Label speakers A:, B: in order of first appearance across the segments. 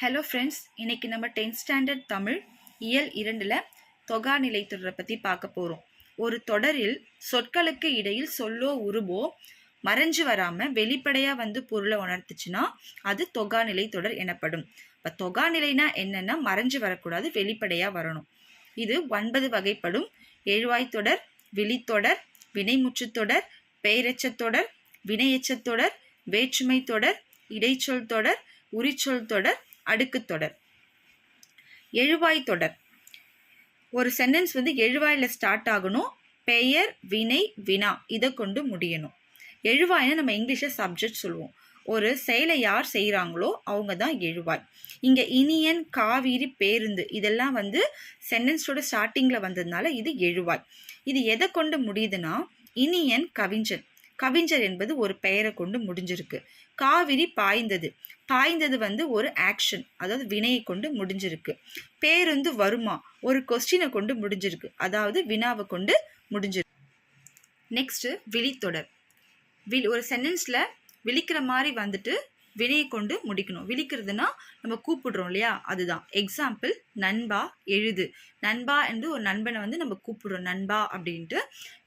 A: Hello friends, இன்னைக்கு நம்ம 10th standard Tamil இயல் 2ல் தொகா நிலை தொடரை பற்றி பார்க்க போகிறோம். ஒரு தொடரில் சொற்களுக்கு இடையில் சொல்லோ உருவோ மறைஞ்சு வராமல் வெளிப்படையாக பொருளை உணர்த்துச்சுன்னா அது தொகா நிலை தொடர் எனப்படும். இப்போ தொகா நிலைனா என்னென்னா மறைஞ்சு வரக்கூடாது, வெளிப்படையாக வரணும். இது 9 வகைப்படும். எழுவாய் தொடர், விழித்தொடர், வினைமுற்றுத்தொடர், பெயரெச்சத் தொடர், வினையெச்சத் தொடர், வேற்றுமை தொடர், இடைச்சொல் தொடர், உரிச்சொல் தொடர், அடுக்கு தொடர். எழுவாய் தொடர். ஒரு சென்டென்ஸ் எழுவாயில் ஸ்டார்ட் ஆகணும். பெயர், வினை, வினா இதை கொண்டு முடியணும். எழுவாய்னா நம்ம இங்கிலீஷில் சப்ஜெக்ட் சொல்லுவோம். ஒரு செயலை யார் செய்கிறாங்களோ அவங்க தான் எழுவாய். இங்கே இனியன், காவிரி, பேருந்து இதெல்லாம் சென்டென்ஸோட ஸ்டார்டிங்கில் வந்ததுனால இது எழுவாய். இது எதை கொண்டு முடியுதுன்னா, இனியன் கவிஞன். கவிஞர் என்பது ஒரு பெயரை கொண்டு முடிஞ்சிருக்கு. காவிரி பாய்ந்தது. பாய்ந்தது ஒரு ஆக்ஷன், அதாவது வினையை கொண்டு முடிஞ்சிருக்கு. பேருந்து வருமா, ஒரு கொஸ்டினை கொண்டு முடிஞ்சிருக்கு, அதாவது வினாவை கொண்டு முடிஞ்சிருக்கு. நெக்ஸ்ட் விழித்தொடர். ஒரு சென்டென்ஸில் விழிக்கிற மாதிரி வினையை கொண்டு முடிக்கணும். விழிக்கிறதுனா நம்ம கூப்பிடுறோம் இல்லையா, அதுதான். எக்ஸாம்பிள், நண்பா எழுது. நண்பா என்று ஒரு நண்பனை நம்ம கூப்பிடுறோம் நண்பா அப்படின்ட்டு.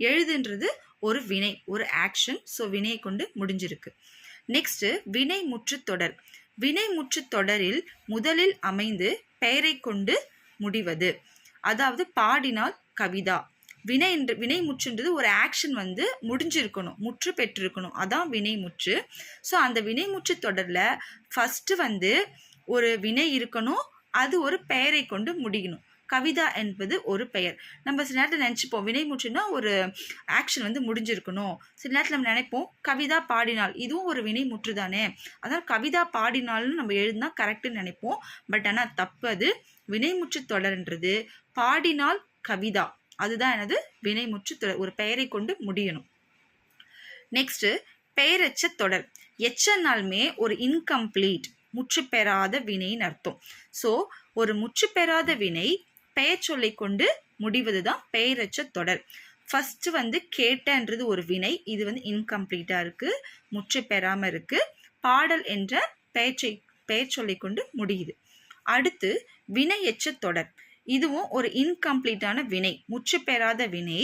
A: எழுதுன்றது ஒரு வினை, ஒரு ஆக்ஷன். ஸோ வினையை கொண்டு முடிஞ்சிருக்கு. நெக்ஸ்ட் வினை முற்று தொடர். வினை முற்று தொடரில் முதலில் அமைந்து பெயரை கொண்டு முடிவது, அதாவது பாடினால் கவிதா. வினை முற்றுன்றது ஒரு ஆக்ஷன் முடிஞ்சிருக்கணும், முற்று பெற்றிருக்கணும், அதான் வினை முற்று. ஸோ அந்த வினை முற்று தொடரில் ஃபஸ்ட்டு ஒரு வினை இருக்கணும், அது ஒரு பெயரை கொண்டு முடியணும். கவிதா என்பது ஒரு பெயர். நம்ம சில நேரத்தில் நினச்சிப்போம் வினை முற்றுன்னா ஒரு ஆக்ஷன் முடிஞ்சிருக்கணும். சில நேரத்தில் நம்ம நினைப்போம் கவிதா பாடினால், இதுவும் ஒரு வினை முற்று தானே, அதனால் கவிதா பாடினால்னு நம்ம எழுதுனா கரெக்டுன்னு நினைப்போம். பட் ஆனால் தப்பு. அது வினைமுற்று தொடர்ன்றது பாடினால் கவிதா, அதுதான் எனது வினைமுற்று தொடர், ஒரு பெயரை கொண்டு முடியணும். நெக்ஸ்ட் பெயரெச்ச தொடர். எச்சனாலுமே ஒரு இன்கம்ப்ளீட், முற்று பெறாத வினைன்னு அர்த்தம். ஸோ ஒரு முற்று பெறாத வினை பெயர் சொல்லை கொண்டு முடிவது தான் பெயரெச்ச தொடர். ஃபஸ்ட்டு கேட்டன்றது ஒரு வினை, இது இன்கம்ப்ளீட்டாக இருக்குது, முற்று பெறாமல் இருக்குது. பாடல் என்ற பெயர் சொல்லை கொண்டு முடியுது. அடுத்து வினையெச்ச தொடர். இதுவும் ஒரு இன்கம்ப்ளீட்டான வினை, முற்று பெறாத வினை.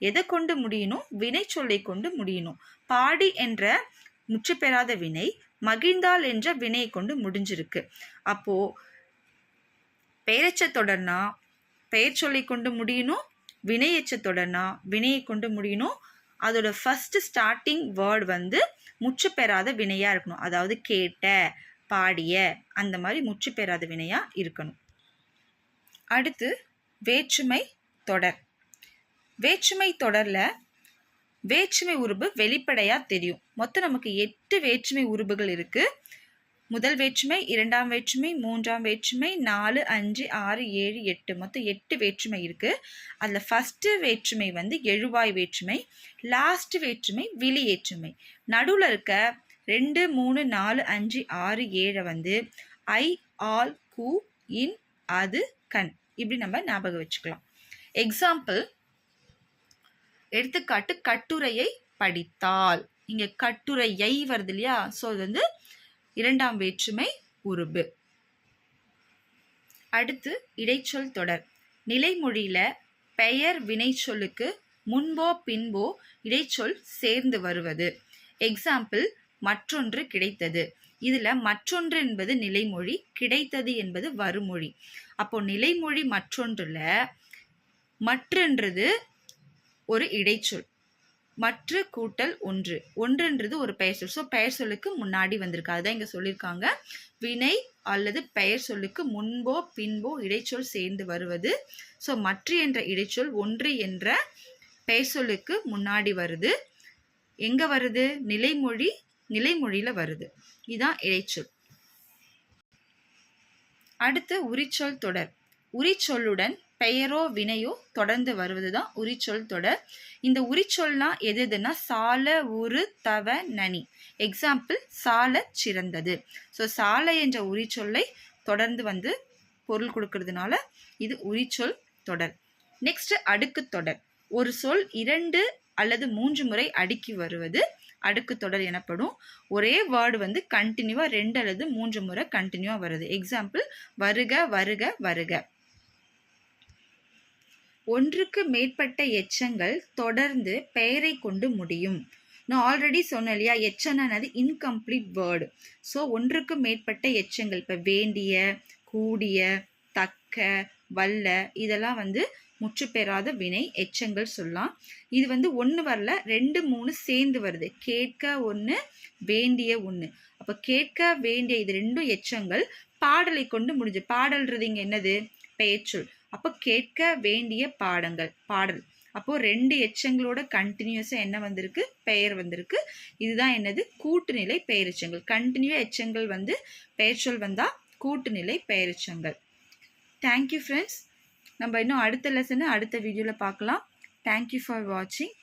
A: எதை கொண்டு முடியணும், வினை சொல்லை கொண்டு முடியணும். பாடி என்ற முற்று பெறாத வினை மகிழ்ந்தாள் என்ற வினையை கொண்டு முடிஞ்சிருக்கு. அப்போது பெயரெச்ச தொடர்னா பெயர் சொல்லை கொண்டு முடியணும், வினையெச்ச தொடர்னா வினையை கொண்டு முடியணும். அதோட ஃபஸ்ட்டு ஸ்டார்டிங் வேர்டு முற்று பெறாத வினையாக இருக்கணும், அதாவது கேட்ட, பாடிய அந்த மாதிரி முற்று பெறாத வினையாக இருக்கணும். அடுத்து வேற்றுமை தொடர். வேற்றுமை தொடரில் வேற்றுமை உருபு வெளிப்படையாக தெரியும். மொத்தம் நமக்கு 8 வேற்றுமை உருபுகள் இருக்குது. முதல் வேற்றுமை, இரண்டாம் வேற்றுமை, மூன்றாம் வேற்றுமை, 4, 5, 6, 7, 8 மொத்தம் 8 வேற்றுமை இருக்குது. அதில் ஃபஸ்ட்டு வேற்றுமை எழுவாய் வேற்றுமை, லாஸ்ட் வேற்றுமை விழி வேற்றுமை. நடுவில் இருக்க 2, 3, 4, 5, 6, 7 ஐ, ஆல், கு, இன், அது, கண் இப்படி நம்ம ஞாபகம் வச்சுக்கலாம். எக்ஸாம்பிள், எடுத்துக்காட்டு, கட்டுரையை படித்தால். இங்கே கட்டுரையை வருது இல்லையா, ஸோ இது இரண்டாம் வேற்றுமை உருபு. அடுத்து இடைச்சொல் தொடர். நிலைமொழியில் பெயர் வினை சொல்லுக்கு முன்போ பின்போ இடைச்சொல் சேர்ந்து வருவது. எக்ஸாம்பிள், மற்றொன்று கிடைத்தது. இதில் மற்றொன்று என்பது நிலைமொழி, கிடைத்தது என்பது வருமொழி. அப்போ நிலைமொழி மற்றொன்றில் மற்றென்றது ஒரு இடைச்சொல், மற்ற கூட்டல் ஒன்று, ஒன்றுன்றது ஒரு பெயர் சொல். ஸோ பெயர் சொல்லுக்கு முன்னாடி வந்திருக்கு, அதுதான் இங்கே சொல்லியிருக்காங்க. வினை அல்லது பெயர் சொல்லுக்கு முன்போ பின்போ இடைச்சொல் சேர்ந்து வருவது. ஸோ மற்ற என்ற இடைச்சொல் ஒன்று என்ற பெயர் சொல்லுக்கு முன்னாடி வருது. எங்கே வருது, நிலைமொழியில் வருது. இதுதான் இடைச்சொல். அடுத்து உரிச்சொல் தொடர். உரிச்சொல்லுடன் பெயரோ வினையோ தொடர்ந்து வருவது தான் உரிச்சொல் தொடர். இந்த உரிச்சொல்னா எதுனா சால, உரு, தவ, நனி. எக்ஸாம்பிள், சால சிறந்தது. ஸோ சால என்ற உரிச்சொல்லை தொடர்ந்து பொருள் கொடுக்கறதுனால இது உரிச்சொல் தொடர். நெக்ஸ்ட் அடுக்கு தொடர். ஒரு சொல் 2 அல்லது 3 முறை அடுக்கி வருவது அடுக்கு தொடர் எனப்படும். ஒரே வேர்டு வந்து கண்டினியூவா 2 அல்லது 3 முறை கண்டினியூவா வருது. எக்ஸாம்பிள் வருக வருக வருக. ஒன்றுக்கு மேற்பட்ட எச்சங்கள் தொடர்ந்து பெயரை கொண்டு முடியும். நான் ஆல்ரெடி சொன்னேன் இல்லையா, எச்சனானது இன்கம்ப்ளீட் வேர்டு. ஸோ ஒன்றுக்கு மேற்பட்ட எச்சங்கள், இப்போ வேண்டிய, கூடிய, தக்க, வல்ல, இதெல்லாம் வந்து முற்றுப்பெறாத வினை எச்சங்கள் சொல்லலாம். இது வந்து 1 வரல, 2 3 சேர்ந்து வருது. கேட்க 1, வேண்டிய 1. அப்போ கேட்க வேண்டிய இது 2 எச்சங்கள் பாடலை கொண்டு முடிஞ்சு. பாடல்றது இங்கே என்னது? பெயர்ச்சொல். அப்போ கேட்க வேண்டிய பாடங்கள், பாடல். அப்போ 2 எச்சங்களோட கண்டினியூஸா என்ன வந்திருக்கு? பெயர் வந்திருக்கு. இதுதான் என்னது? கூட்டுநிலை பெயரெச்சங்கள். கண்டினியூ எச்சங்கள் வந்து பெயர்ச்சொல் வந்தா கூட்டுநிலை பெயரெச்சங்கள். Thank you friends. நம்ம இன்னும் அடுத்த லெசனை அடுத்த வீடியோவில் பார்க்கலாம். தேங்க்யூ ஃபார் வாட்சிங்.